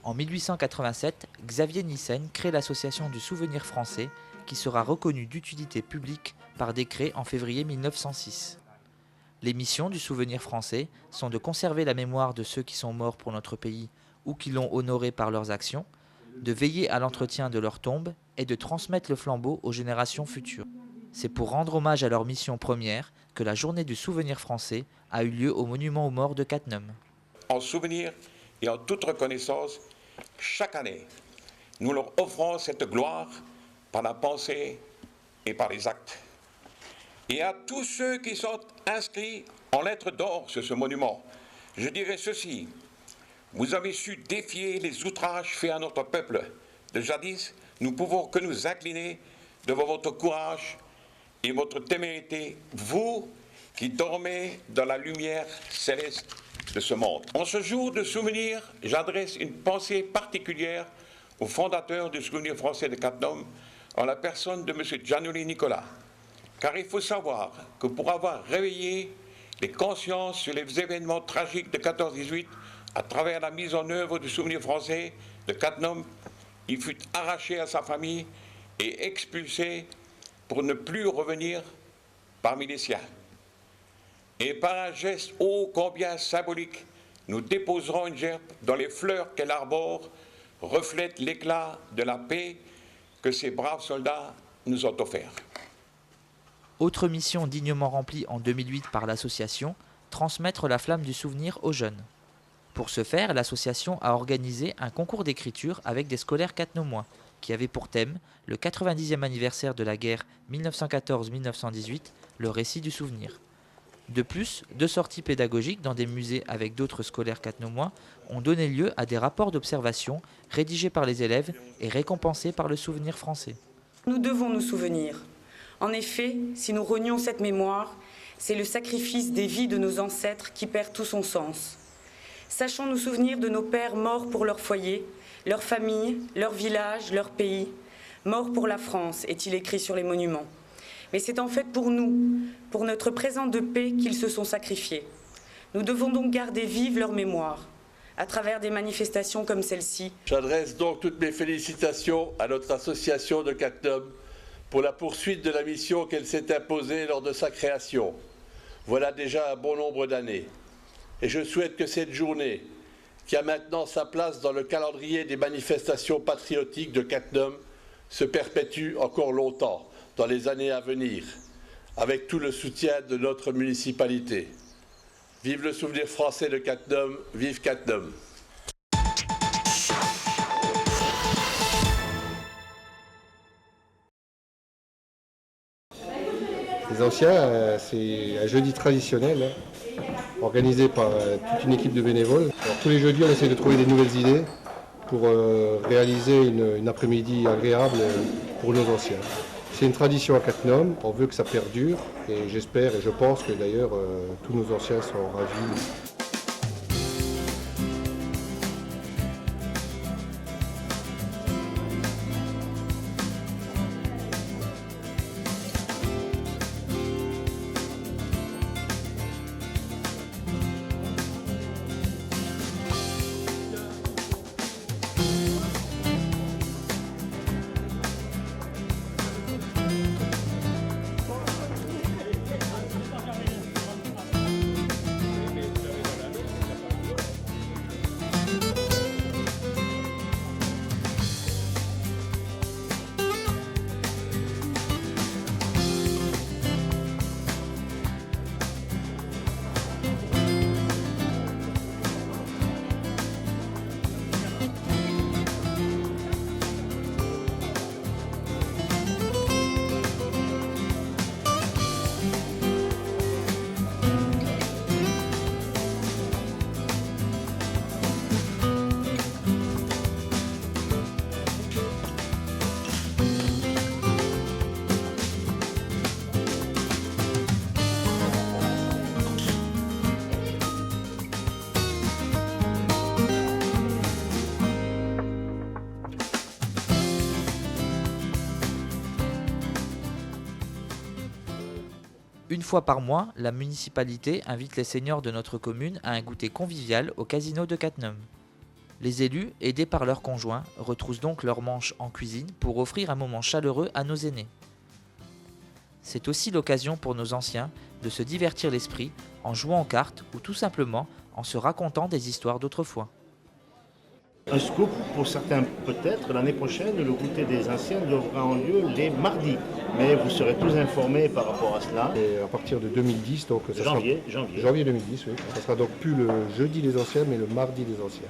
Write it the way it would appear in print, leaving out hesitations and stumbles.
En 1887, Xavier Nissen crée l'association du Souvenir français qui sera reconnue d'utilité publique par décret en février 1906. Les missions du Souvenir français sont de conserver la mémoire de ceux qui sont morts pour notre pays ou qui l'ont honoré par leurs actions, de veiller à l'entretien de leurs tombes et de transmettre le flambeau aux générations futures. C'est pour rendre hommage à leur mission première que la journée du Souvenir français a eu lieu au monument aux morts de Cattenom. En souvenir et en toute reconnaissance, chaque année, nous leur offrons cette gloire par la pensée et par les actes. Et à tous ceux qui sont inscrits en lettres d'or sur ce monument, je dirais ceci: vous avez su défier les outrages faits à notre peuple. De jadis, nous pouvons que nous incliner devant votre courage et votre témérité, vous qui dormez dans la lumière céleste de ce monde. En ce jour de souvenir, j'adresse une pensée particulière au fondateur du Souvenir français de Cattenom, en la personne de M. Giannoli Nicolas. Car il faut savoir que pour avoir réveillé les consciences sur les événements tragiques de 14-18, à travers la mise en œuvre du Souvenir français de Cattenom, il fut arraché à sa famille et expulsé pour ne plus revenir parmi les siens. Et par un geste ô combien symbolique, nous déposerons une gerbe dont les fleurs qu'elle arbore reflètent l'éclat de la paix que ces braves soldats nous ont offert. Autre mission dignement remplie en 2008 par l'association, transmettre la flamme du souvenir aux jeunes. Pour ce faire, l'association a organisé un concours d'écriture avec des scolaires cattenomois, qui avait pour thème le 90e anniversaire de la guerre 1914-1918, le récit du souvenir. De plus, 2 sorties pédagogiques dans des musées avec d'autres scolaires cattenomois ont donné lieu à des rapports d'observation rédigés par les élèves et récompensés par le Souvenir français. Nous devons nous souvenir. En effet, si nous renions cette mémoire, c'est le sacrifice des vies de nos ancêtres qui perd tout son sens. Sachons nous souvenir de nos pères morts pour leur foyer, leur famille, leur village, leur pays. Morts pour la France, est-il écrit sur les monuments. Mais c'est en fait pour nous, pour notre présent de paix qu'ils se sont sacrifiés. Nous devons donc garder vive leur mémoire, à travers des manifestations comme celle-ci. J'adresse donc toutes mes félicitations à notre association de Cattenom pour la poursuite de la mission qu'elle s'est imposée lors de sa création. Voilà déjà un bon nombre d'années. Et je souhaite que cette journée, qui a maintenant sa place dans le calendrier des manifestations patriotiques de Cattenom, se perpétue encore longtemps dans les années à venir, avec tout le soutien de notre municipalité. Vive le Souvenir français de Cattenom, vive Cattenom. Les anciens, c'est un jeudi traditionnel, organisé par toute une équipe de bénévoles. Alors, tous les jeudis, on essaie de trouver des nouvelles idées pour réaliser une après-midi agréable pour nos anciens. C'est une tradition à Cattenom, on veut que ça perdure et j'espère et je pense que d'ailleurs tous nos anciens sont ravis. Une fois par mois, la municipalité invite les seniors de notre commune à un goûter convivial au casino de Cattenom. Les élus, aidés par leurs conjoints, retroussent donc leurs manches en cuisine pour offrir un moment chaleureux à nos aînés. C'est aussi l'occasion pour nos anciens de se divertir l'esprit en jouant aux cartes ou tout simplement en se racontant des histoires d'autrefois. Un scoop pour certains peut-être, l'année prochaine, le goûter des anciens devra avoir lieu les mardis. Mais vous serez tous informés par rapport à cela. Et à partir de 2010, donc ça Janvier. sera, janvier 2010, oui. Ça sera donc plus le jeudi des anciens, mais le mardi des anciens.